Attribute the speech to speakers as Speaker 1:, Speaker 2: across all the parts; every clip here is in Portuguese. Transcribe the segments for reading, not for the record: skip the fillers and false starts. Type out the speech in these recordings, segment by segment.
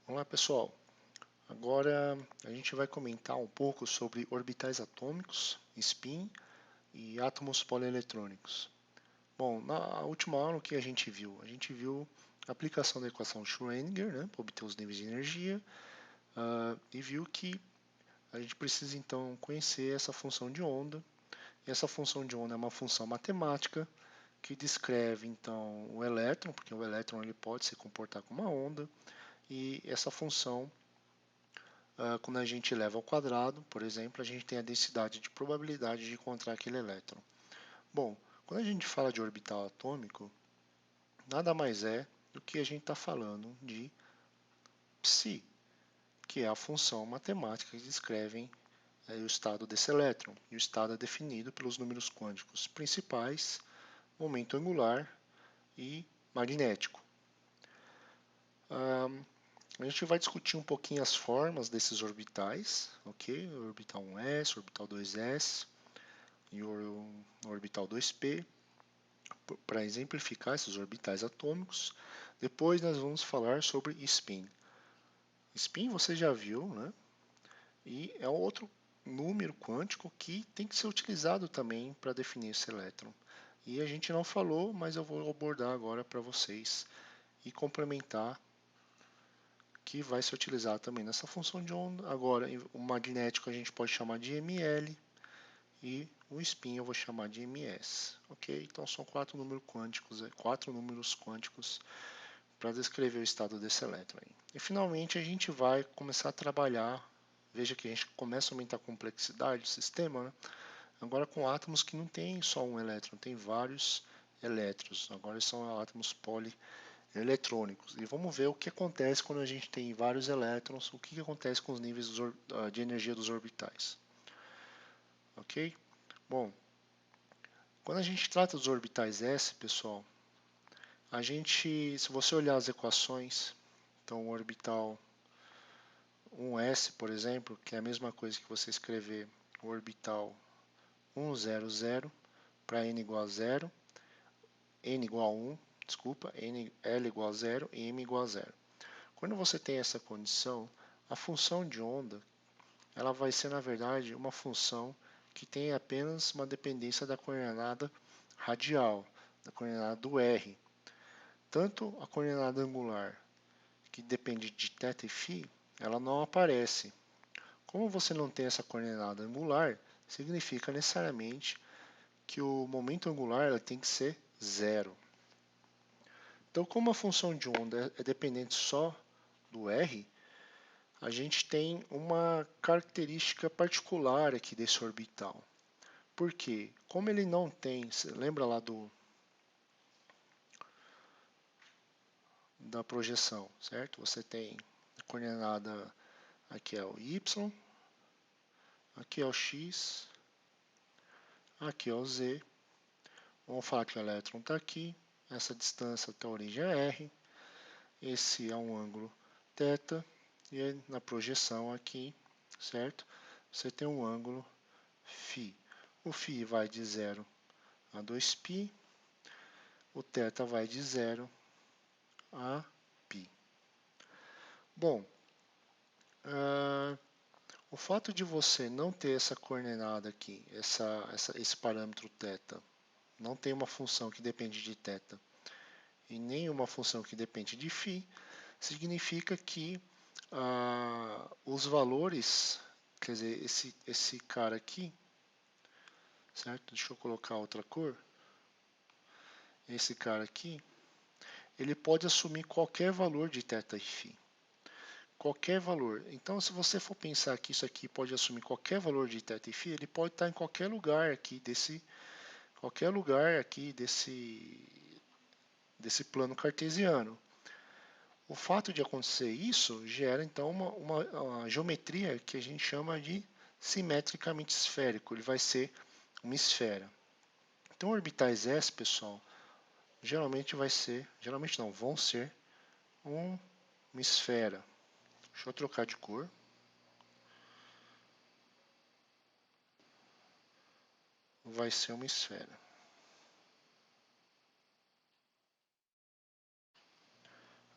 Speaker 1: Olá pessoal, agora a gente vai comentar um pouco sobre orbitais atômicos, spin e átomos polieletrônicos. Bom, na última aula o que a gente viu? A gente viu a aplicação da equação Schrödinger, né, para obter os níveis de energia, e viu que a gente precisa então conhecer essa função de onda. E essa função de onda é uma função matemática que descreve então o elétron, porque o elétron ele pode se comportar como uma onda, e essa função quando a gente leva ao quadrado, por exemplo, a gente tem a densidade de probabilidade de encontrar aquele elétron. Bom, quando a gente fala de orbital atômico, nada mais é do que a gente está falando de psi, que é a função matemática que descreve o estado desse elétron. E o estado é definido pelos números quânticos principais, momento angular e magnético. A gente vai discutir um pouquinho as formas desses orbitais, ok? O orbital 1s, o orbital 2s e o orbital 2p, para exemplificar esses orbitais atômicos. Depois nós vamos falar sobre spin. Spin você já viu, né? E é outro número quântico que tem que ser utilizado também para definir esse elétron. E a gente não falou, mas eu vou abordar agora para vocês e complementar que vai ser utilizado também nessa função de onda. Agora, o magnético a gente pode chamar de ml e o spin eu vou chamar de ms, ok? Então são quatro números quânticos para descrever o estado desse elétron. E finalmente a gente vai começar a trabalhar, veja que a gente começa a aumentar a complexidade do sistema, né? Agora com átomos que não tem só um elétron, tem vários elétrons, agora são átomos polieletrônicos. E vamos ver o que acontece quando a gente tem vários elétrons, o que acontece com os níveis de energia dos orbitais. Ok? Bom, quando a gente trata dos orbitais s, pessoal, a gente, se você olhar as equações, então o orbital 1s, por exemplo, que é a mesma coisa que você escrever o orbital 100 para n igual a 0, n igual a 1, desculpa, l igual a 0 e m igual a 0. Quando você tem essa condição, a função de onda ela vai ser, na verdade, uma função que tem apenas uma dependência da coordenada radial, da coordenada do r. Tanto a coordenada angular, que depende de θ e φ, ela não aparece. Como você não tem essa coordenada angular, significa necessariamente que o momento angular ela tem que ser zero. Então, como a função de onda é dependente só do r, a gente tem uma característica particular aqui desse orbital. Por quê? Como ele não tem, lembra lá da projeção, certo? Você tem a coordenada, aqui é o y, aqui é o x, aqui é o z. Vamos falar que o elétron está aqui, essa distância até a origem é r, esse é um ângulo θ, e na projeção aqui, certo? Você tem um ângulo φ. O φ vai de 0 a 2π, o θ vai de 0 a π. Bom, o fato de você não ter essa coordenada aqui, esse parâmetro θ, não tem uma função que depende de θ e nem uma função que depende de φ, significa que os valores, quer dizer, esse cara aqui, certo? Deixa eu colocar outra cor. Esse cara aqui, ele pode assumir qualquer valor de θ e φ. Qualquer valor. Então, se você for pensar que isso aqui pode assumir qualquer valor de θ e φ, ele pode estar em qualquer lugar aqui desse plano cartesiano. O fato de acontecer isso gera então uma geometria que a gente chama de simetricamente esférico. Ele vai ser uma esfera. Então, orbitais S, pessoal, vão ser uma esfera. Deixa eu trocar de cor. Vai ser uma esfera.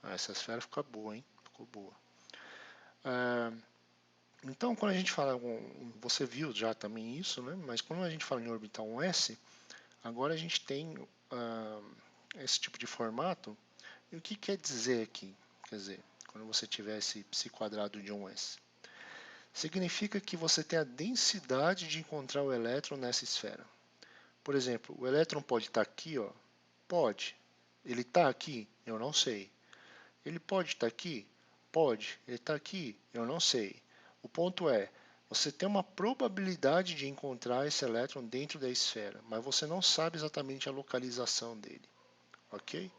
Speaker 1: Essa esfera fica boa, hein? Ficou boa. Então, quando a gente fala, você viu já também isso, né? Mas quando a gente fala em orbital 1s, agora a gente tem esse tipo de formato. E o que quer dizer aqui? Quer dizer, quando você tiver esse quadrado de 1s, significa que você tem a densidade de encontrar o elétron nessa esfera. Por exemplo, o elétron pode estar aqui, ó. Pode. Ele está aqui? Eu não sei. Ele pode estar aqui? Pode. Ele está aqui? Eu não sei. O ponto é, você tem uma probabilidade de encontrar esse elétron dentro da esfera, mas você não sabe exatamente a localização dele. Ok?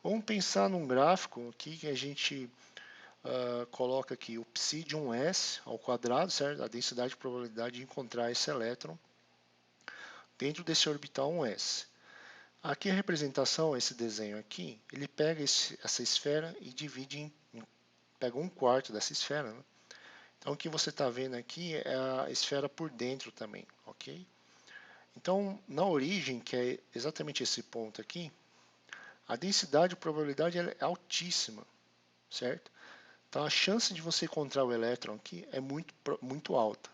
Speaker 1: Vamos pensar num gráfico aqui que a gente coloca aqui o psi de 1s ao quadrado, certo? A densidade de probabilidade de encontrar esse elétron dentro desse orbital 1s. Aqui a representação, esse desenho aqui, ele pega essa esfera e divide pega um quarto dessa esfera, né? Então o que você está vendo aqui é a esfera por dentro também, ok? Então na origem, que é exatamente esse ponto aqui, a densidade de probabilidade é altíssima, certo? Então a chance de você encontrar o elétron aqui é muito alta.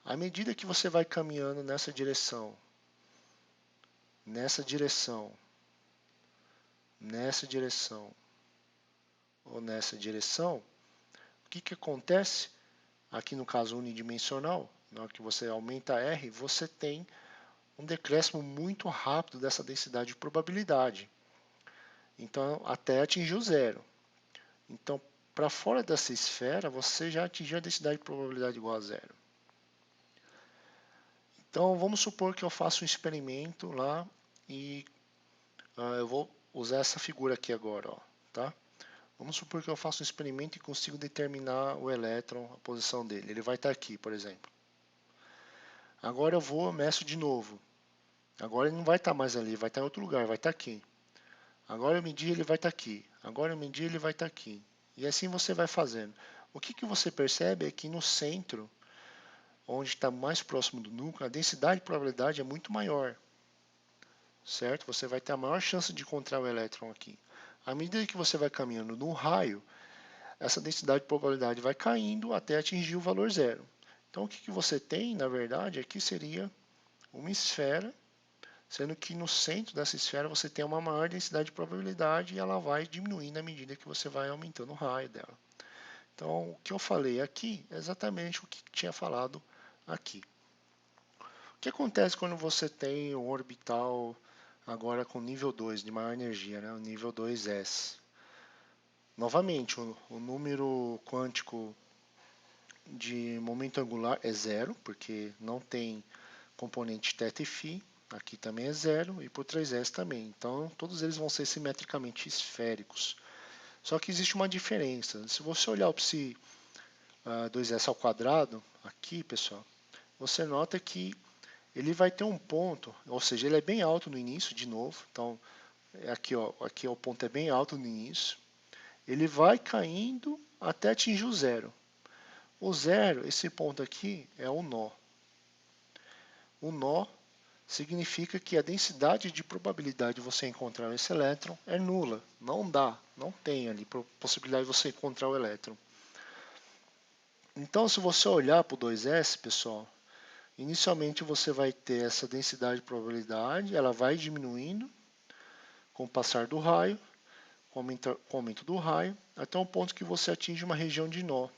Speaker 1: À medida que você vai caminhando nessa direção, nessa direção, nessa direção ou nessa direção, o que acontece? Aqui no caso unidimensional, na hora que você aumenta R, você tem um decréscimo muito rápido dessa densidade de probabilidade. Então, até atingir o zero. Então, para fora dessa esfera, você já atingiu a densidade de probabilidade igual a zero. Então, vamos supor que eu faço um experimento lá e eu vou usar essa figura aqui agora, ó, tá? Vamos supor que eu faço um experimento e consigo determinar o elétron, a posição dele. Ele vai estar aqui, por exemplo. Agora eu vou, meço de novo. Agora ele não vai estar mais ali, vai estar em outro lugar, vai estar aqui. Agora eu medi, ele vai estar aqui. Agora eu medi, ele vai estar aqui. E assim você vai fazendo. O que você percebe é que no centro, onde está mais próximo do núcleo, a densidade de probabilidade é muito maior. Certo? Você vai ter a maior chance de encontrar o elétron aqui. À medida que você vai caminhando no raio, essa densidade de probabilidade vai caindo até atingir o valor zero. Então o que você tem, na verdade, aqui seria uma esfera, sendo que no centro dessa esfera você tem uma maior densidade de probabilidade e ela vai diminuindo à medida que você vai aumentando o raio dela. Então o que eu falei aqui é exatamente o que tinha falado aqui. O que acontece quando você tem um orbital agora com nível 2 de maior energia, né? O nível 2s? Novamente, o número quântico de momento angular é zero, porque não tem componente θ e φ. Aqui também é zero e por 3s também. Então, todos eles vão ser simetricamente esféricos. Só que existe uma diferença. Se você olhar o psi 2s ao quadrado, aqui, pessoal, você nota que ele vai ter um ponto, ou seja, ele é bem alto no início, de novo. Então, aqui, ó, aqui o ponto é bem alto no início. Ele vai caindo até atingir o zero. O zero, esse ponto aqui, é o nó. O nó significa que a densidade de probabilidade de você encontrar esse elétron é nula. Não dá, não tem ali possibilidade de você encontrar o elétron. Então, se você olhar para o 2s, pessoal, inicialmente você vai ter essa densidade de probabilidade, ela vai diminuindo com o passar do raio, com o aumento do raio, até um ponto que você atinge uma região de nó.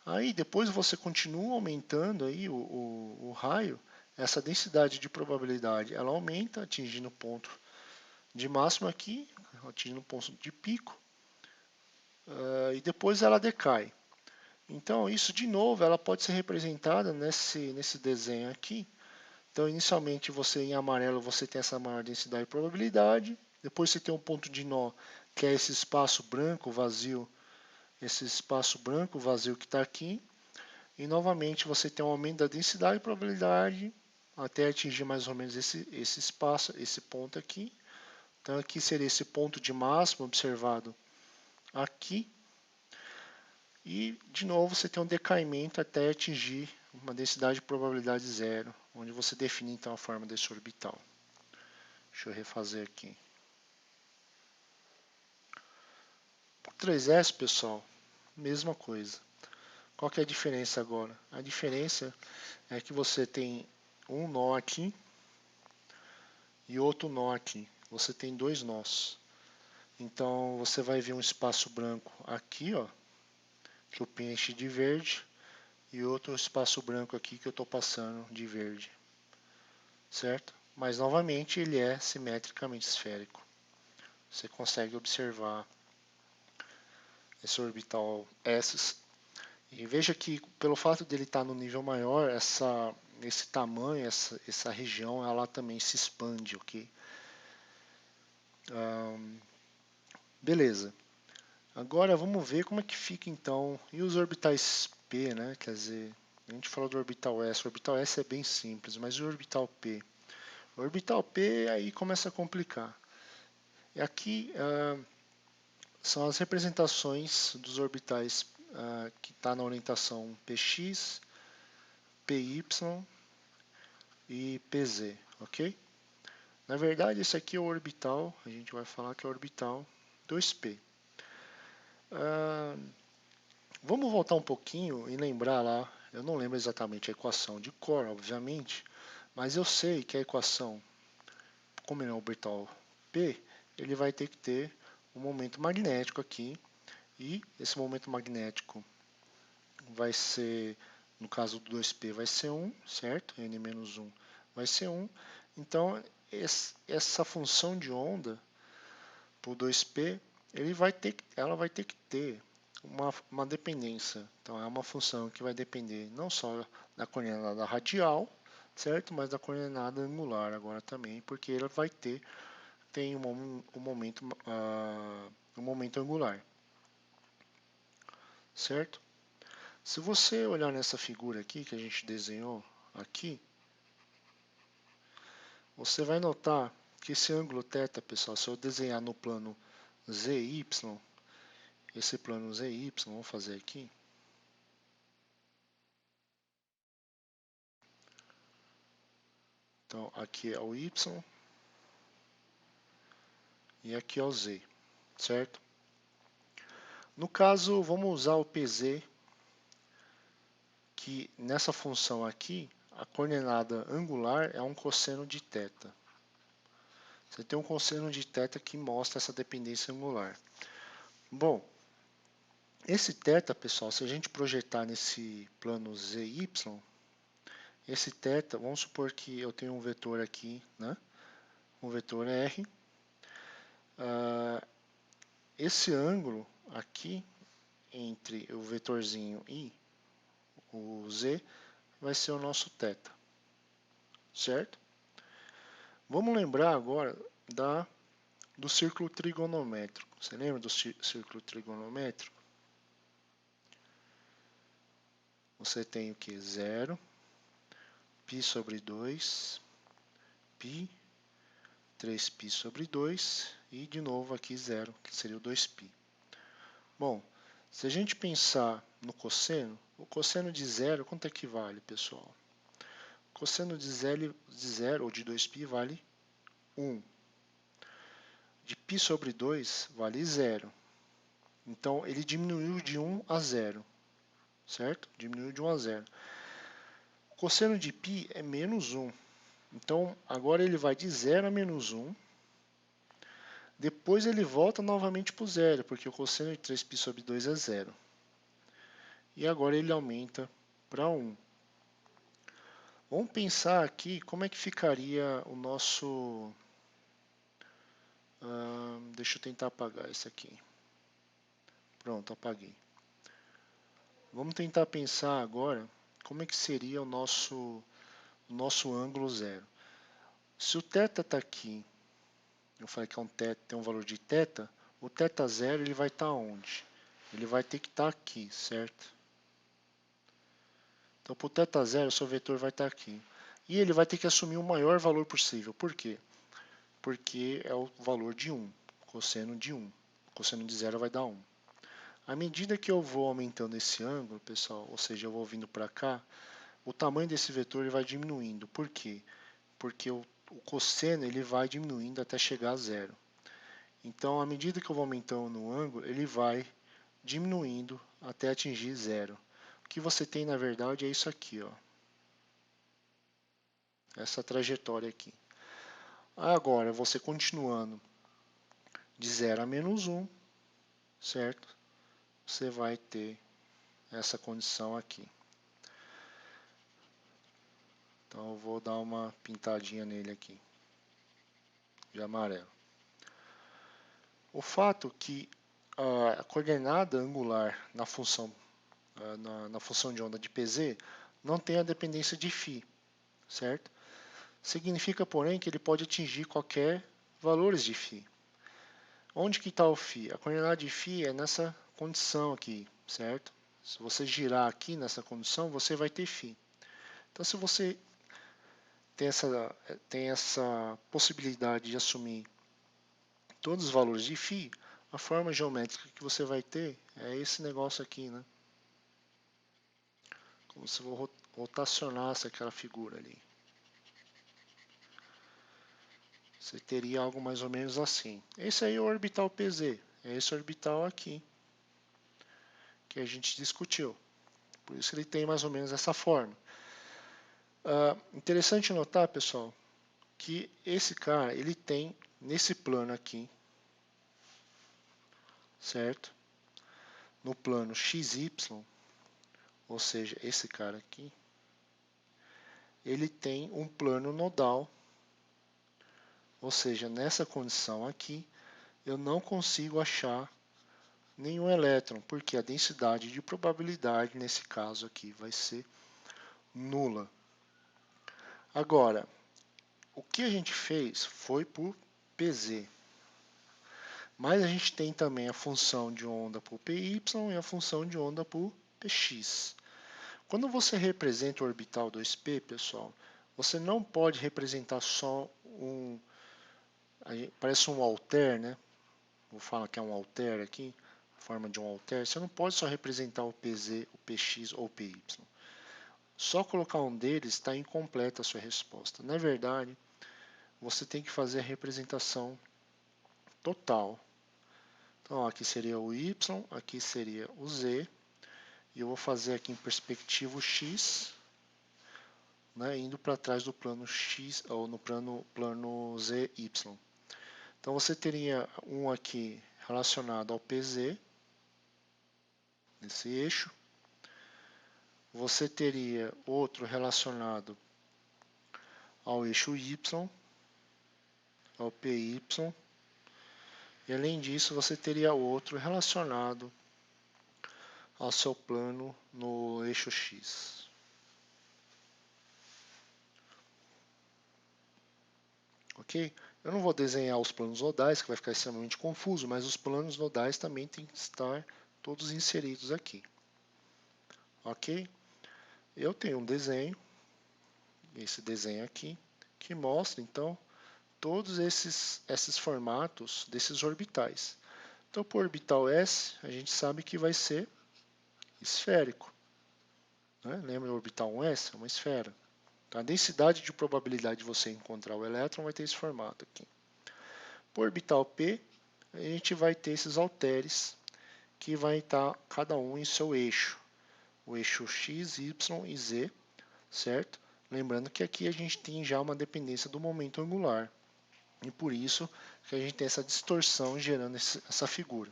Speaker 1: Aí depois você continua aumentando aí o raio, essa densidade de probabilidade ela aumenta, atingindo o ponto de máximo aqui, atingindo o ponto de pico, e depois ela decai. Então isso de novo ela pode ser representada nesse desenho aqui. Então inicialmente você em amarelo você tem essa maior densidade de probabilidade, depois você tem um ponto de nó que é esse espaço branco vazio, que está aqui. E novamente você tem um aumento da densidade e probabilidade até atingir mais ou menos esse espaço, esse ponto aqui. Então aqui seria esse ponto de máximo observado aqui. E de novo você tem um decaimento até atingir uma densidade de probabilidade zero, onde você define então a forma desse orbital. Deixa eu refazer aqui. Por 3s, pessoal, mesma coisa. Qual que é a diferença agora? A diferença é que você tem um nó aqui e outro nó aqui. Você tem dois nós. Então você vai ver um espaço branco aqui, ó, que eu preenchi de verde, e outro espaço branco aqui que eu estou passando de verde, certo? Mas novamente ele é simetricamente esférico. Você consegue observar esse orbital S. E veja que pelo fato dele estar no nível maior, esse tamanho, essa região, ela também se expande, ok? Beleza. Agora vamos ver como é que fica então. E os orbitais P, né? Quer dizer, a gente falou do orbital S. O orbital S é bem simples, mas e o orbital P? O orbital P aí começa a complicar. E aqui são as representações dos orbitais que está na orientação PX, PY e PZ, ok? Na verdade, esse aqui é o orbital, a gente vai falar que é o orbital 2P. Vamos voltar um pouquinho e lembrar lá, eu não lembro exatamente a equação de cor, obviamente, mas eu sei que a equação, como ele é um orbital P, ele vai ter que ter um momento magnético aqui, e esse momento magnético vai ser, no caso do 2P vai ser 1, certo? N-1 vai ser 1. Então, essa função de onda para o 2P, ela vai ter que ter uma dependência. Então, é uma função que vai depender não só da coordenada radial, certo? Mas da coordenada angular agora também, porque ela tem um momento angular, certo? Se você olhar nessa figura aqui que a gente desenhou aqui, você vai notar que esse ângulo θ, pessoal, se eu desenhar no plano ZY, esse plano ZY, vamos fazer aqui. Então, aqui é o Y e aqui é o Z, certo? No caso, vamos usar o PZ, que nessa função aqui, a coordenada angular é um cosseno de θ. Você tem um cosseno de θ que mostra essa dependência angular. Bom, esse θ, pessoal, se a gente projetar nesse plano ZY, esse θ, vamos supor que eu tenho um vetor aqui, né? Um vetor R. Esse ângulo aqui, entre o vetorzinho e o Z, vai ser o nosso θ, certo? Vamos lembrar agora do círculo trigonométrico. Você lembra do círculo trigonométrico? Você tem o que? 0, π sobre 2, π, 3π sobre 2 e de novo aqui 0, que seria o 2π. Bom, se a gente pensar no cosseno, o cosseno de 0, quanto é que vale, pessoal? O cosseno de 0 ou de 2π vale 1. De π sobre 2 vale 0. Então, ele diminuiu de 1 a 0, certo? Diminuiu de 1 a 0. O cosseno de π é menos 1. Então, agora ele vai de 0 a menos 1. Depois ele volta novamente para o 0, porque o cosseno de 3π sobre 2 é 0. E agora ele aumenta para 1. Vamos pensar aqui como é que ficaria o nosso... deixa eu tentar apagar isso aqui. Pronto, apaguei. Vamos tentar pensar agora como é que seria o nosso ângulo zero. Se o θ está aqui, eu falei que tem um valor de θ, o θ zero ele vai estar onde? Ele vai ter que estar aqui, certo? Então, para o θ zero, o seu vetor vai estar aqui. E ele vai ter que assumir o maior valor possível. Por quê? Porque é o valor de 1, cosseno de 1. O cosseno de 0 vai dar 1. À medida que eu vou aumentando esse ângulo, pessoal, ou seja, eu vou vindo para cá, o tamanho desse vetor ele vai diminuindo. Por quê? Porque o cosseno ele vai diminuindo até chegar a 0. Então, à medida que eu vou aumentando o ângulo, ele vai diminuindo até atingir zero. O que você tem na verdade é isso aqui, ó. Essa trajetória aqui. Agora, você continuando de 0 a menos 1, certo? Você vai ter essa condição aqui. Então eu vou dar uma pintadinha nele aqui, de amarelo. O fato que a coordenada angular na função, na função de onda de Pz não tem a dependência de φ, certo? Significa, porém, que ele pode atingir qualquer valores de φ. Onde que está o φ? A coordenada de φ é nessa condição aqui, certo? Se você girar aqui nessa condição, você vai ter φ. Então, se você tem essa possibilidade de assumir todos os valores de φ, a forma geométrica que você vai ter é esse negócio aqui, né? Como se eu rotacionasse aquela figura ali. Você teria algo mais ou menos assim. Esse aí é o orbital PZ, é esse orbital aqui que a gente discutiu. Por isso ele tem mais ou menos essa forma. Interessante notar, pessoal, que esse cara ele tem nesse plano aqui, certo? No plano XY, ou seja, esse cara aqui, ele tem um plano nodal, ou seja, nessa condição aqui, eu não consigo achar nenhum elétron, porque a densidade de probabilidade nesse caso aqui vai ser nula. Agora, o que a gente fez foi por Pz, mas a gente tem também a função de onda por Py e a função de onda por Px. Quando você representa o orbital 2p, pessoal, você não pode representar só parece um alter, né? Vou falar que é um alter aqui, forma de um alter. Você não pode só representar o Pz, o Px ou o Py. Só colocar um deles está incompleta a sua resposta. Na verdade, você tem que fazer a representação total. Então, aqui seria o y, aqui seria o z, e eu vou fazer aqui em perspectiva o x, né, indo para trás do plano x, ou no plano zy. Então, você teria um aqui relacionado ao PZ, nesse eixo. Você teria outro relacionado ao eixo y, ao PY. E além disso, você teria outro relacionado ao seu plano no eixo X. Ok? Eu não vou desenhar os planos nodais, que vai ficar extremamente confuso, mas os planos nodais também têm que estar todos inseridos aqui. Ok? Eu tenho um desenho, esse desenho aqui, que mostra, então, todos esses formatos desses orbitais. Então, para o orbital S, a gente sabe que vai ser esférico. Né? Lembra o orbital 1s? É uma esfera. Então, a densidade de probabilidade de você encontrar o elétron vai ter esse formato aqui. Para o orbital P, a gente vai ter esses halteres que vai estar cada um em seu eixo. O eixo x, y e z, certo? Lembrando que aqui a gente tem já uma dependência do momento angular. E por isso que a gente tem essa distorção gerando essa figura.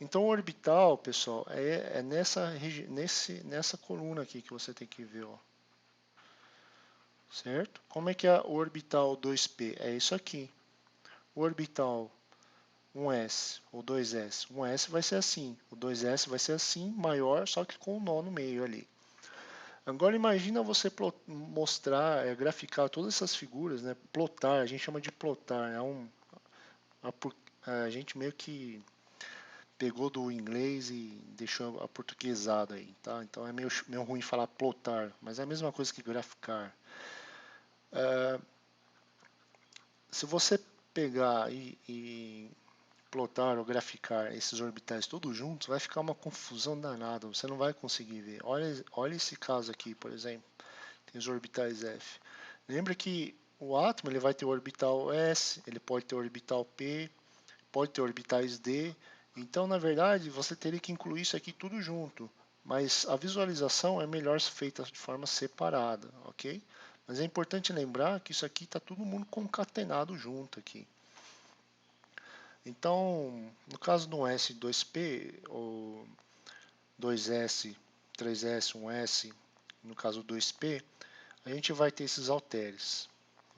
Speaker 1: Então o orbital, pessoal, é nessa coluna aqui que você tem que ver. Ó. Certo? Como é que é o orbital 2p? É isso aqui. O orbital 1s ou 2s. 1s vai ser assim. O 2s vai ser assim, maior, só que com um nó no meio ali. Agora imagina você mostrar, graficar todas essas figuras, né? Plotar, a gente chama de plotar. A gente meio que pegou do inglês e deixou aportuguesado aí, tá? Então é meio ruim falar plotar, mas é a mesma coisa que graficar. Se você pegar e plotar ou graficar esses orbitais todos juntos, vai ficar uma confusão danada, você não vai conseguir ver. Olha esse caso aqui, por exemplo, tem os orbitais F. Lembra que o átomo ele vai ter o orbital S, ele pode ter o orbital P, pode ter orbitais D Então, na verdade, você teria que incluir isso aqui tudo junto, mas a visualização é melhor feita de forma separada, ok? Mas é importante lembrar que isso aqui está todo mundo concatenado junto aqui. Então, no caso do S2P, ou 2S, 3S, 1S, no caso 2P, a gente vai ter esses halteres.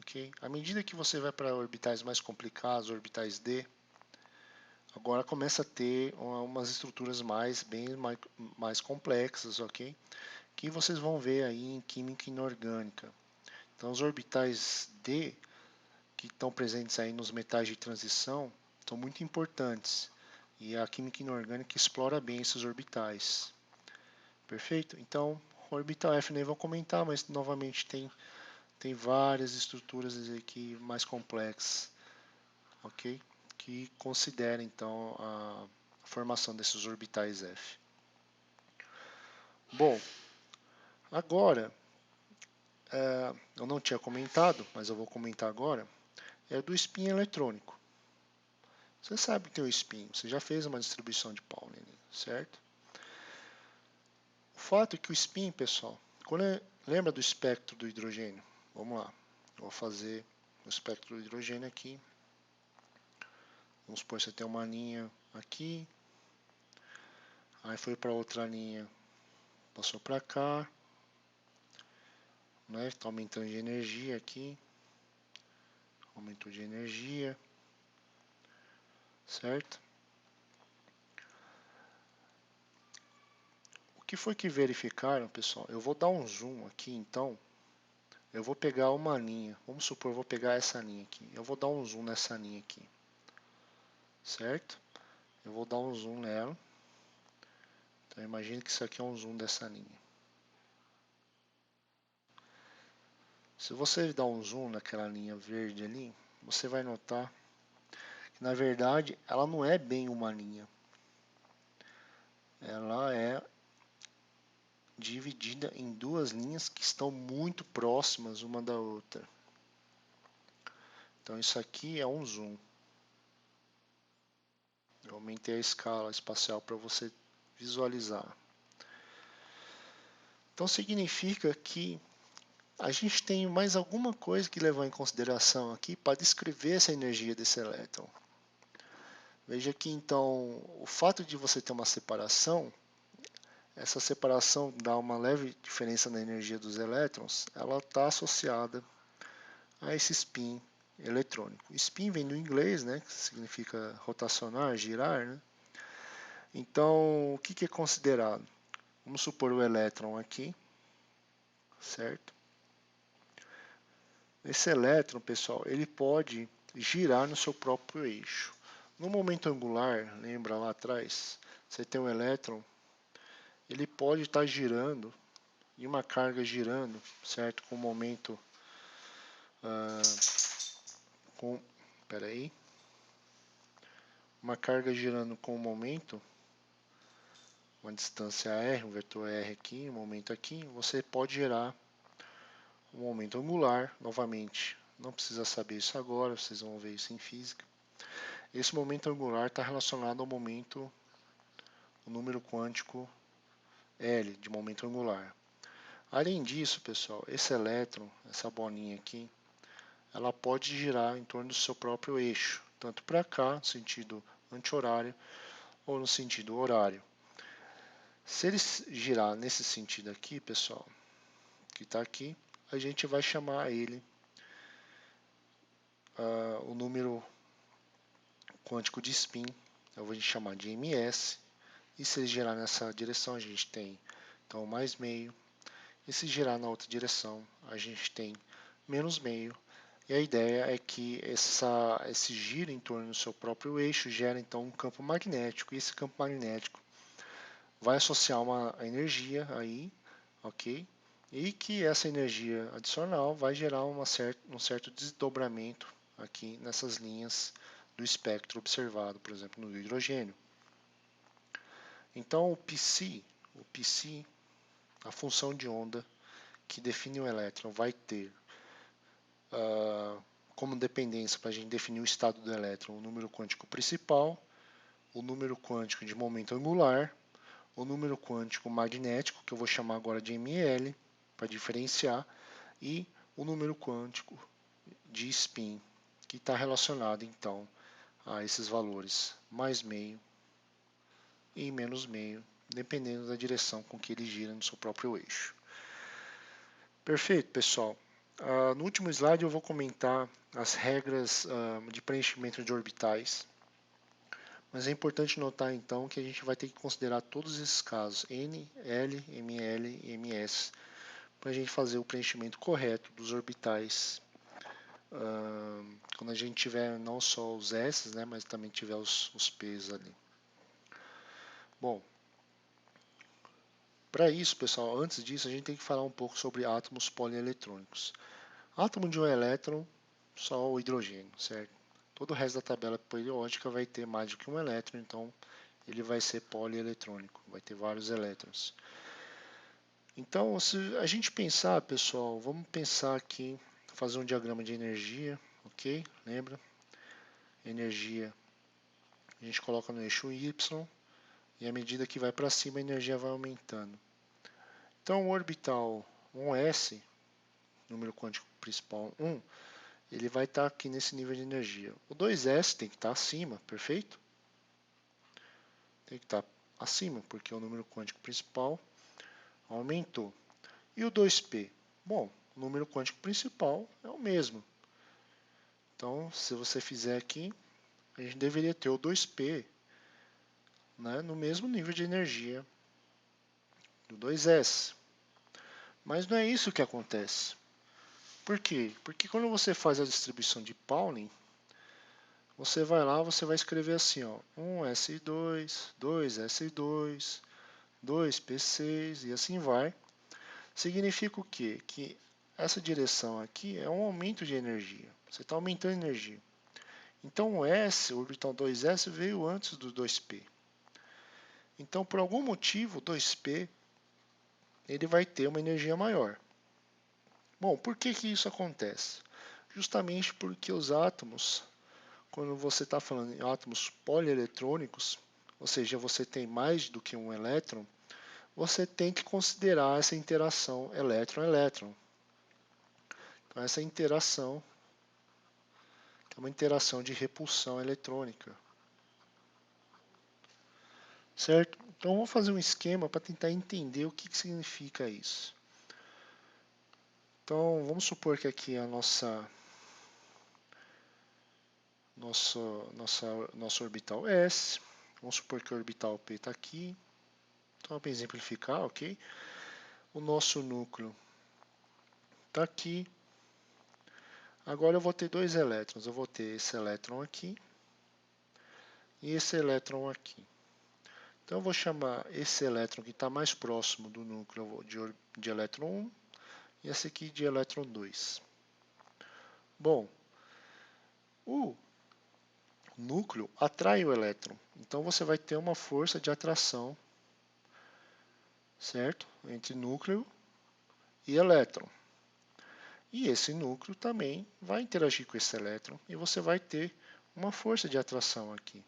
Speaker 1: Okay? À medida que você vai para orbitais mais complicados, orbitais D, agora começa a ter umas estruturas mais complexas, ok? Que vocês vão ver aí em química inorgânica. Então, os orbitais D, que estão presentes aí nos metais de transição, são muito importantes. E a química inorgânica explora bem esses orbitais. Perfeito? Então, o orbital F nem vou comentar, mas novamente tem várias estruturas aqui mais complexas, ok? Que considera então a formação desses orbitais F. Bom, agora, eu não tinha comentado, mas eu vou comentar agora, é do spin eletrônico. Você sabe que tem o spin, você já fez uma distribuição de Pauling, certo? O fato é que o spin, pessoal, lembra do espectro do hidrogênio? Vamos lá, vou fazer o espectro do hidrogênio aqui. Vamos supor que você tem uma linha aqui, aí foi para outra linha, passou para cá, né? Está aumentando de energia aqui, aumentou de energia, certo? O que foi que verificaram, pessoal? Eu vou dar um zoom aqui, então. Eu vou pegar uma linha, vamos supor, eu vou pegar essa linha aqui. Eu vou dar um zoom nessa linha aqui, certo? Eu vou dar um zoom nela. Então, imagine que isso aqui é um zoom dessa linha. Se você dar um zoom naquela linha verde ali, você vai notar que, na verdade, ela não é bem uma linha. Ela é dividida em duas linhas que estão muito próximas uma da outra. Então isso aqui é um zoom. Eu aumentei a escala espacial para você visualizar. Então significa que a gente tem mais alguma coisa que levar em consideração aqui para descrever essa energia desse elétron. Veja que então o fato de você ter uma separação, essa separação dá uma leve diferença na energia dos elétrons, ela está associada a esse spin eletrônico. Spin vem do inglês, né, que significa rotacionar, girar, né? Então, o que é considerado? Vamos supor o elétron aqui, certo? Esse elétron, pessoal, ele pode girar no seu próprio eixo. No momento angular, lembra lá atrás, você tem um elétron, ele pode estar girando, e uma carga girando, certo? Com momento, peraí, uma carga girando com momento, uma distância r, um vetor r aqui, um momento aqui, você pode gerar um momento angular, novamente. Não precisa saber isso agora, vocês vão ver isso em física. Esse momento angular está relacionado ao momento, o número quântico L, de momento angular. Além disso, pessoal, esse elétron, essa bolinha aqui, ela pode girar em torno do seu próprio eixo, tanto para cá, no sentido anti-horário, ou no sentido horário. Se ele girar nesse sentido aqui, pessoal, que está aqui, a gente vai chamar ele o número quântico de spin, eu vou chamar de ms, e se ele girar nessa direção, a gente tem então mais meio, e se girar na outra direção, a gente tem menos meio, e a ideia é que esse giro em torno do seu próprio eixo gera então um campo magnético, e esse campo magnético vai associar uma energia aí, ok? E que essa energia adicional vai gerar um certo desdobramento aqui nessas linhas do espectro observado, por exemplo, no hidrogênio. Então, o Psi, a função de onda que define o elétron, vai ter como dependência para a gente definir o estado do elétron o número quântico principal, o número quântico de momento angular, o número quântico magnético, que eu vou chamar agora de ml, para diferenciar, e o número quântico de spin, que está relacionado então a esses valores mais meio e menos meio, dependendo da direção com que ele gira no seu próprio eixo. Perfeito, pessoal. No último slide eu vou comentar as regras de preenchimento de orbitais, mas é importante notar então que a gente vai ter que considerar todos esses casos, N, L, ML e MS, para a gente fazer o preenchimento correto dos orbitais, quando a gente tiver não só os S, né, mas também tiver os P's ali. Bom, para isso, pessoal, antes disso a gente tem que falar um pouco sobre átomos polieletrônicos. Átomo de um elétron, só o hidrogênio, certo? Todo o resto da tabela periódica vai ter mais do que um elétron, então ele vai ser polieletrônico, vai ter vários elétrons. Então, se a gente pensar, pessoal, vamos pensar aqui, fazer um diagrama de energia, ok? Lembra? Energia, a gente coloca no eixo Y, e à medida que vai para cima, a energia vai aumentando. Então, o orbital 1s, número quântico principal 1, ele vai estar aqui nesse nível de energia. O 2s tem que estar acima, perfeito? Tem que estar acima, porque o número quântico principal aumentou. E o 2p? Bom, o número quântico principal é o mesmo. Então, se você fizer aqui, a gente deveria ter o 2p, né, no mesmo nível de energia do 2s. Mas não é isso que acontece. Por quê? Porque quando você faz a distribuição de Pauling, você vai lá, você vai escrever assim, ó, 1s2, 2s2, 2p6 e assim vai. Significa o quê? Que essa direção aqui é um aumento de energia. Você está aumentando a energia. Então o S, o orbital 2s, veio antes do 2p. Então, por algum motivo, o 2p ele vai ter uma energia maior. Bom, por que isso acontece? Justamente porque os átomos, quando você está falando em átomos polieletrônicos, ou seja, você tem mais do que um elétron, você tem que considerar essa interação elétron-elétron. Então, essa interação é uma interação de repulsão eletrônica. Certo? Então, vou fazer um esquema para tentar entender o que significa isso. Então, vamos supor que aqui a nosso orbital S. Vamos supor que o orbital P está aqui. Então, para exemplificar, ok? O nosso núcleo está aqui. Agora eu vou ter dois elétrons. Eu vou ter esse elétron aqui e esse elétron aqui. Então, eu vou chamar esse elétron que está mais próximo do núcleo de elétron 1 e esse aqui de elétron 2. Bom, o núcleo atrai o elétron. Então, você vai ter uma força de atração, certo? Entre núcleo e elétron. E esse núcleo também vai interagir com esse elétron e você vai ter uma força de atração aqui.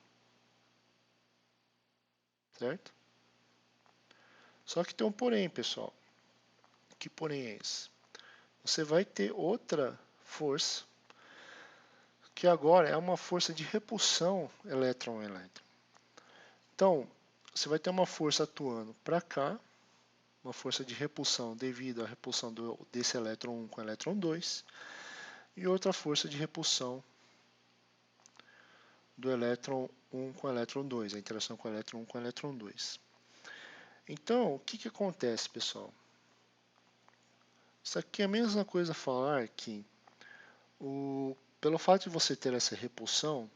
Speaker 1: Certo? Só que tem um porém, pessoal. Que porém é esse? Você vai ter outra força, que agora é uma força de repulsão elétron-elétron. Então, você vai ter uma força atuando para cá, uma força de repulsão devido à repulsão desse elétron 1 com o elétron 2, e outra força de repulsão do elétron 1 com o elétron 2, a interação com o elétron 1 com o elétron 2. Então, o que acontece, pessoal? Isso aqui é a mesma coisa falar que, pelo fato de você ter essa repulsão,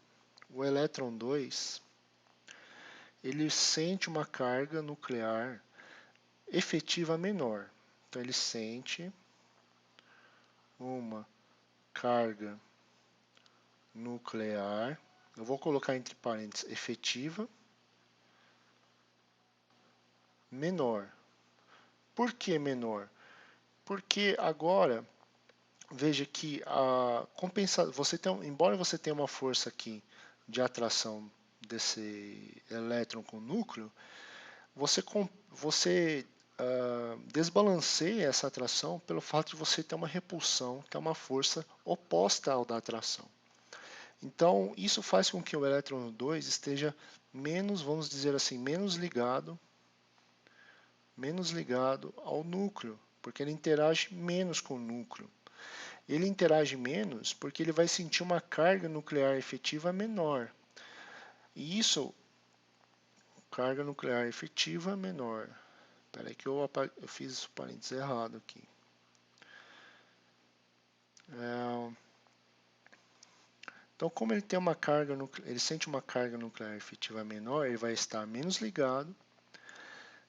Speaker 1: o elétron 2 ele sente uma carga nuclear efetiva menor. Então, ele sente uma carga nuclear, eu vou colocar entre parênteses, efetiva, menor. Por que menor? Porque agora, veja que embora você tenha uma força aqui de atração desse elétron com núcleo, você desbalanceia essa atração pelo fato de você ter uma repulsão, que é uma força oposta ao da atração. Então, isso faz com que o elétron 2 esteja menos, vamos dizer assim, menos ligado ao núcleo, porque ele interage menos com o núcleo. Ele interage menos porque ele vai sentir uma carga nuclear efetiva menor. E isso, carga nuclear efetiva menor. Espera aí que eu fiz o parênteses errado aqui. Então, como ele tem uma carga ele sente uma carga nuclear efetiva menor, ele vai estar menos ligado.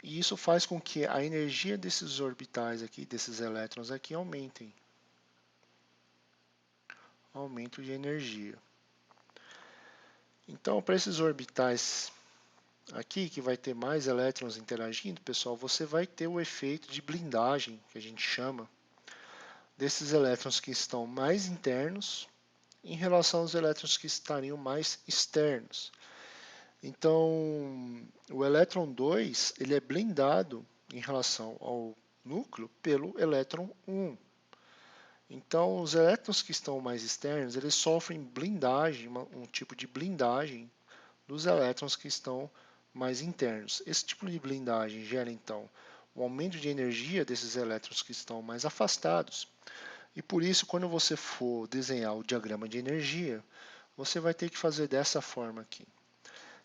Speaker 1: E isso faz com que a energia desses orbitais aqui, desses elétrons aqui, aumentem. Aumento de energia. Então, para esses orbitais aqui, que vai ter mais elétrons interagindo, pessoal, você vai ter o efeito de blindagem, que a gente chama, desses elétrons que estão mais internos em relação aos elétrons que estariam mais externos. Então, o elétron 2 ele é blindado em relação ao núcleo pelo elétron 1. Então, os elétrons que estão mais externos, eles sofrem blindagem, um tipo de blindagem dos elétrons que estão mais internos. Esse tipo de blindagem gera, então, o aumento de energia desses elétrons que estão mais afastados. E por isso, quando você for desenhar o diagrama de energia, você vai ter que fazer dessa forma aqui.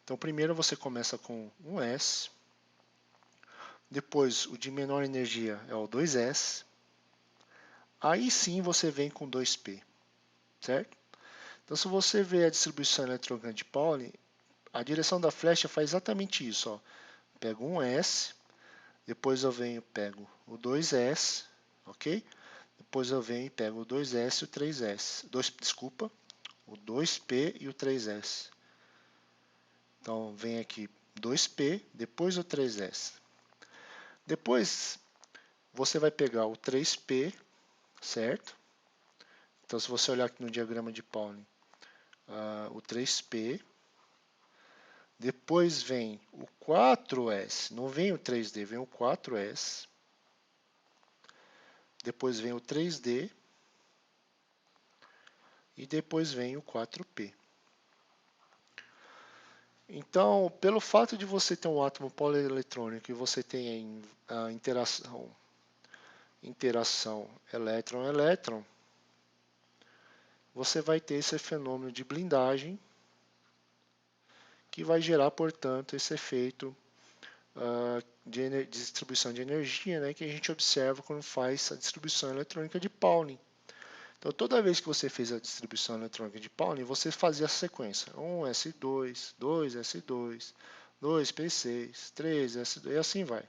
Speaker 1: Então, primeiro você começa com um S, depois o de menor energia é o 2S, aí sim você vem com 2P, certo? Então, se você vê a distribuição eletrônica de Pauling, a direção da flecha faz exatamente isso. Ó. Pego um S, depois eu pego o 2S, ok? Depois eu venho e pego o 2S e o 3S. O 2P e o 3S. Então, vem aqui 2P, depois o 3S. Depois, você vai pegar o 3P, certo? Então, se você olhar aqui no diagrama de Pauling, o 3P. Depois vem o 4S, não vem o 3D, vem o 4S. Depois vem o 3D. E depois vem o 4P. Então, pelo fato de você ter um átomo polieletrônico e você tem a interação elétron-elétron, você vai ter esse fenômeno de blindagem que vai gerar, portanto, esse efeito de distribuição de energia, né, que a gente observa quando faz a distribuição eletrônica de Pauling. Então, toda vez que você fez a distribuição eletrônica de Pauling, você fazia a sequência 1s2, 2s2, 2p6, 3s2 e assim vai.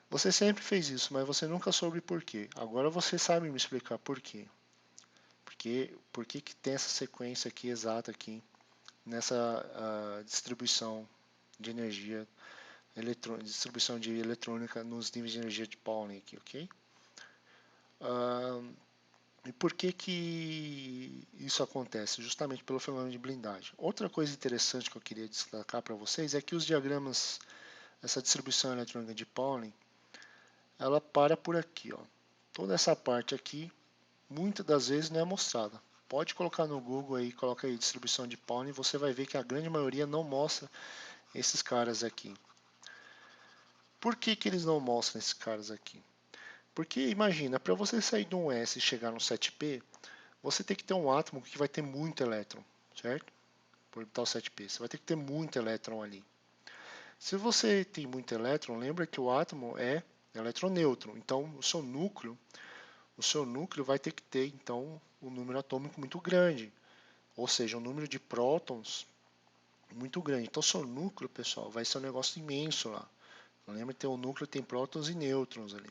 Speaker 1: Você sempre fez isso, mas você nunca soube por quê. Agora você sabe me explicar por quê. Por que tem essa sequência aqui exata aqui nessa distribuição de energia, distribuição de eletrônica nos níveis de energia de Pauling aqui, ok? E por que isso acontece? Justamente pelo fenômeno de blindagem. Outra coisa interessante que eu queria destacar para vocês é que os diagramas, essa distribuição eletrônica de Pauling, ela para por aqui. Ó. Toda essa parte aqui, muitas das vezes não é mostrada. Pode colocar no Google aí, coloca aí distribuição de Pauling, você vai ver que a grande maioria não mostra esses caras aqui. Por que eles não mostram esses caras aqui? Porque imagina, para você sair de um S e chegar no 7P, você tem que ter um átomo que vai ter muito elétron, certo? Por orbital 7P, você vai ter que ter muito elétron ali. Se você tem muito elétron, lembra que o átomo é eletronêutron, então o seu núcleo vai ter que ter então um número atômico muito grande, ou seja, um número de prótons muito grande. Então o seu núcleo, pessoal, vai ser um negócio imenso lá. Lembra que o núcleo tem prótons e nêutrons ali.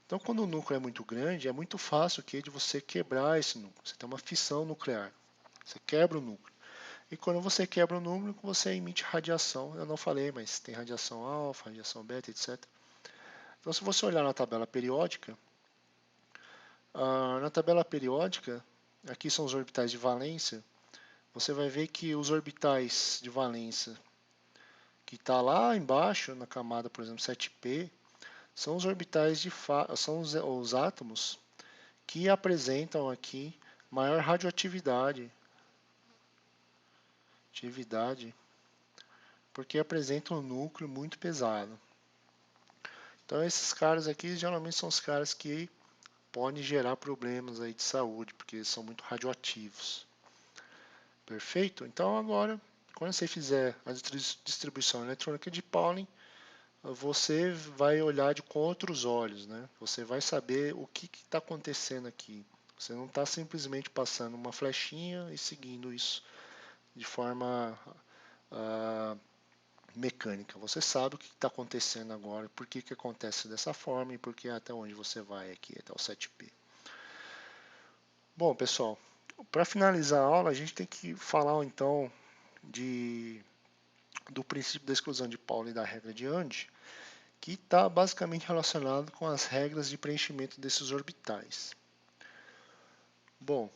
Speaker 1: Então, quando o núcleo é muito grande, é muito fácil de você quebrar esse núcleo. Você tem uma fissão nuclear. Você quebra o núcleo. E quando você quebra o núcleo, você emite radiação. Eu não falei, mas tem radiação alfa, radiação beta, etc. Então, se você olhar na tabela periódica, aqui são os orbitais de valência. você vai ver que os orbitais de valência que está lá embaixo, na camada, por exemplo, 7p, são os orbitais são os átomos que apresentam aqui maior radioatividade, porque apresentam um núcleo muito pesado. Então esses caras aqui geralmente são os caras que podem gerar problemas aí de saúde, porque eles são muito radioativos. Perfeito? Então agora, quando você fizer a distribuição eletrônica de Pauling, você vai olhar com outros olhos, né? Você vai saber o que está acontecendo aqui. Você não está simplesmente passando uma flechinha e seguindo isso de forma mecânica. Você sabe o que está acontecendo agora, por que acontece dessa forma e por que até onde você vai aqui, até o 7p. Bom, pessoal, para finalizar a aula, a gente tem que falar então do princípio da exclusão de Pauli e da regra de Andes, que está basicamente relacionado com as regras de preenchimento desses orbitais. Bom,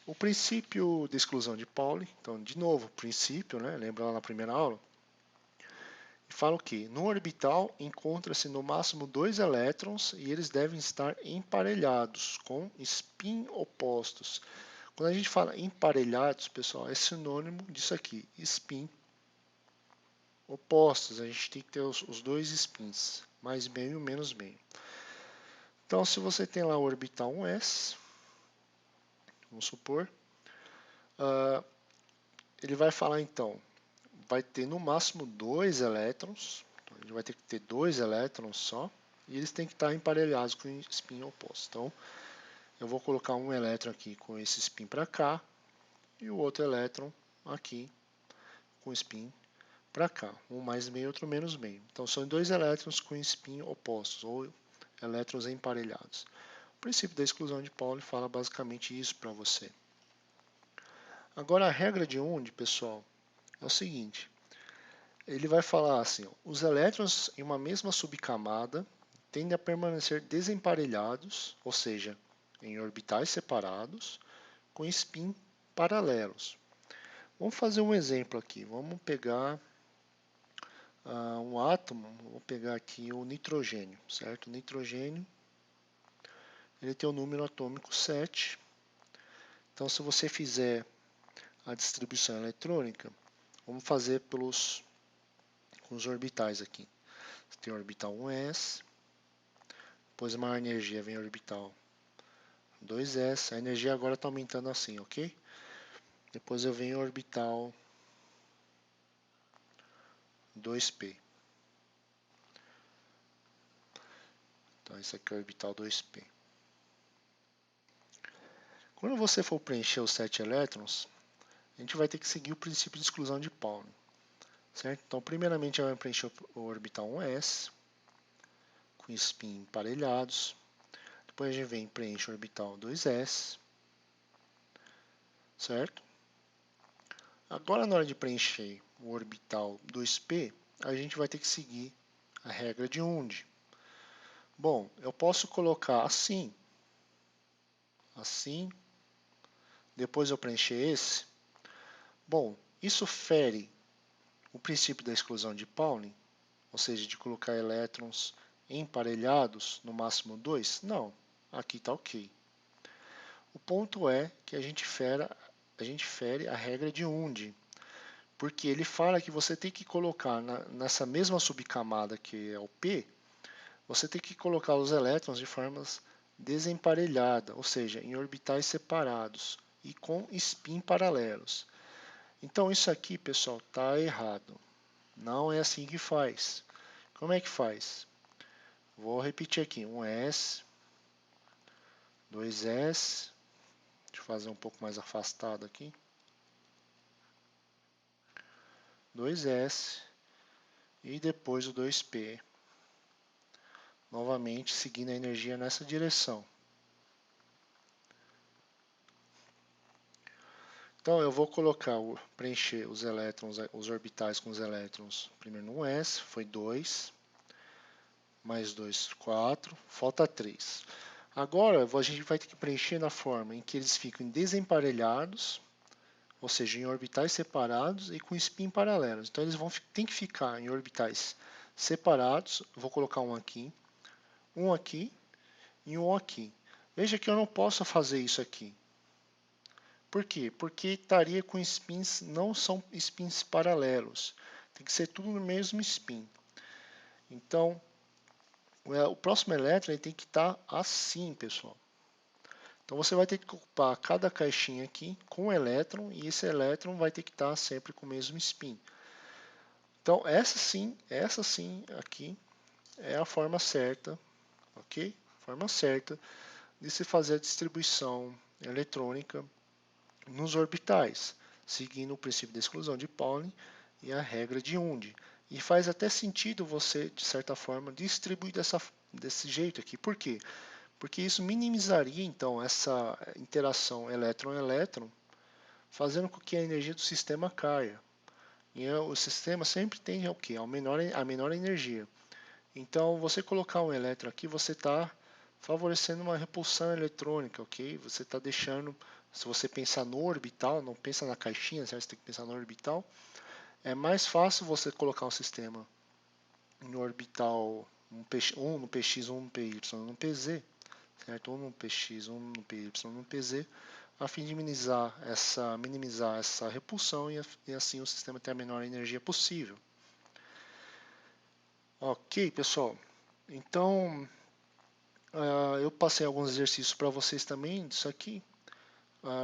Speaker 1: o princípio de exclusão de Pauli, então, de novo, princípio, né? Lembra lá na primeira aula? Fala o que? No orbital encontra-se no máximo 2 elétrons e eles devem estar emparelhados com spin opostos. Quando a gente fala emparelhados, pessoal, é sinônimo disso aqui, spin opostos. A gente tem que ter os dois spins, mais meio e menos meio. Então, se você tem lá o orbital 1s, vamos supor, ele vai falar então, vai ter no máximo 2 elétrons, então ele vai ter que ter 2 elétrons só, e eles têm que estar emparelhados com spin oposto. Então, eu vou colocar um elétron aqui com esse spin para cá, e o outro elétron aqui com spin para cá, um mais meio, outro menos meio. Então, são 2 elétrons com spin opostos, ou elétrons emparelhados. O princípio da exclusão de Pauli fala basicamente isso para você. Agora, a regra de Onde, pessoal, é o seguinte. Ele vai falar assim, ó, os elétrons em uma mesma subcamada tendem a permanecer desemparelhados, ou seja, em orbitais separados, com spin paralelos. Vamos fazer um exemplo aqui. Vamos pegar um átomo, vou pegar aqui o nitrogênio, certo? O nitrogênio, ele tem o número atômico 7. Então, se você fizer a distribuição eletrônica, vamos fazer com os orbitais aqui. Você tem o orbital 1s, depois a maior energia vem o orbital 2s, a energia agora está aumentando assim, ok? Depois eu venho o orbital 2p. Então, esse aqui é o orbital 2p. Quando você for preencher os 7 elétrons, a gente vai ter que seguir o princípio de exclusão de Pauli. Certo? Então, primeiramente, vai preencher o orbital 1s, com spin emparelhados. Depois a gente vem e preenche o orbital 2s. Certo? Agora, na hora de preencher o orbital 2p, a gente vai ter que seguir a regra de Onde. Bom, eu posso colocar assim, depois eu preencher esse. Bom, isso fere o princípio da exclusão de Pauli, ou seja, de colocar elétrons emparelhados, no máximo 2? Não, aqui está ok. O ponto é que a gente fere a regra de Onde, porque ele fala que você tem que colocar nessa mesma subcamada que é o P, você tem que colocar os elétrons de formas desemparelhada, ou seja, em orbitais separados e com spin paralelos. Então isso aqui, pessoal, está errado. Não é assim que faz. Como é que faz? Vou repetir aqui, 1s, 2s, deixa eu fazer um pouco mais afastado aqui, 2s e depois o 2p, novamente seguindo a energia nessa direção. Então eu vou preencher os elétrons, os orbitais com os elétrons, primeiro no s, foi 2, mais 2, 4, falta 3. Agora a gente vai ter que preencher na forma em que eles ficam desemparelhados, ou seja, em orbitais separados e com spin paralelos. Então eles tem que ficar em orbitais separados. Vou colocar um aqui e um aqui. Veja que eu não posso fazer isso aqui. Por quê? Porque estaria com spins, não são spins paralelos. Tem que ser tudo no mesmo spin. Então, o próximo elétron ele tem que estar assim, pessoal. Então você vai ter que ocupar cada caixinha aqui com um elétron e esse elétron vai ter que estar sempre com o mesmo spin. Então essa sim aqui é a forma certa, ok? Forma certa de se fazer a distribuição eletrônica nos orbitais, seguindo o princípio da exclusão de Pauling e a regra de Undy. E faz até sentido você, de certa forma, distribuir desse jeito aqui. Por quê? Porque isso minimizaria, então, essa interação elétron-elétron, fazendo com que a energia do sistema caia. E o sistema sempre tende ao quê? A menor energia. Então, você colocar um elétron aqui, você está favorecendo uma repulsão eletrônica, ok? Você está deixando, se você pensar no orbital, não pensa na caixinha, certo? Você tem que pensar no orbital. É mais fácil você colocar um sistema no orbital 1 no PX, 1 no PY, 1 no PZ, certo? 1 no PX, 1 no PY, 1 no PZ, a fim de minimizar essa repulsão e assim o sistema ter a menor energia possível. Ok, pessoal. Então, eu passei alguns exercícios para vocês também disso aqui,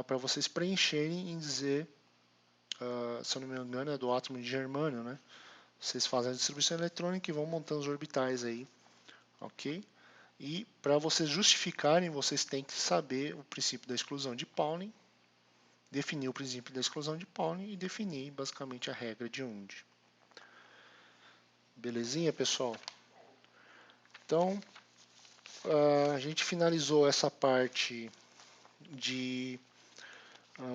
Speaker 1: para vocês preencherem e dizer, se eu não me engano, é do átomo de germânio, né? Vocês fazem a distribuição eletrônica e vão montando os orbitais aí, ok? E para vocês justificarem, vocês têm que saber o princípio da exclusão de Pauling, definir o princípio da exclusão de Pauling e definir basicamente a regra de Undy. Belezinha, pessoal? Então, a gente finalizou essa parte de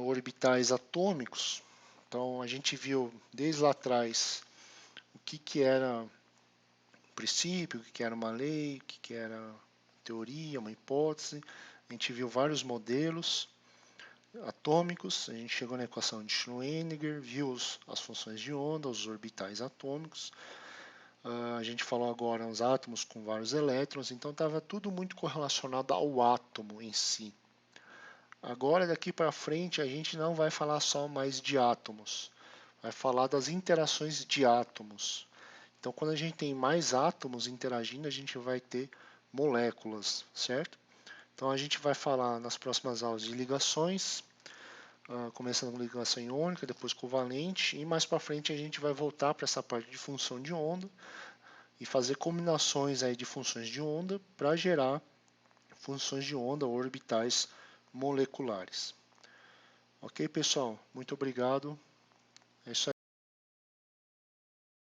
Speaker 1: orbitais atômicos. Então, a gente viu desde lá atrás o que era um princípio, o que era uma lei, o que era uma teoria, uma hipótese. A gente viu vários modelos atômicos, a gente chegou na equação de Schrödinger, viu as funções de onda, os orbitais atômicos. A gente falou agora uns átomos com vários elétrons, então estava tudo muito correlacionado ao átomo em si. Agora, daqui para frente, a gente não vai falar só mais de átomos, vai falar das interações de átomos. Então, quando a gente tem mais átomos interagindo, a gente vai ter moléculas, certo? Então, a gente vai falar nas próximas aulas de ligações, começando com ligação iônica, depois covalente, e mais para frente a gente vai voltar para essa parte de função de onda e fazer combinações aí de funções de onda para gerar funções de onda ou orbitais moleculares. Ok, pessoal? Muito obrigado. É isso aí.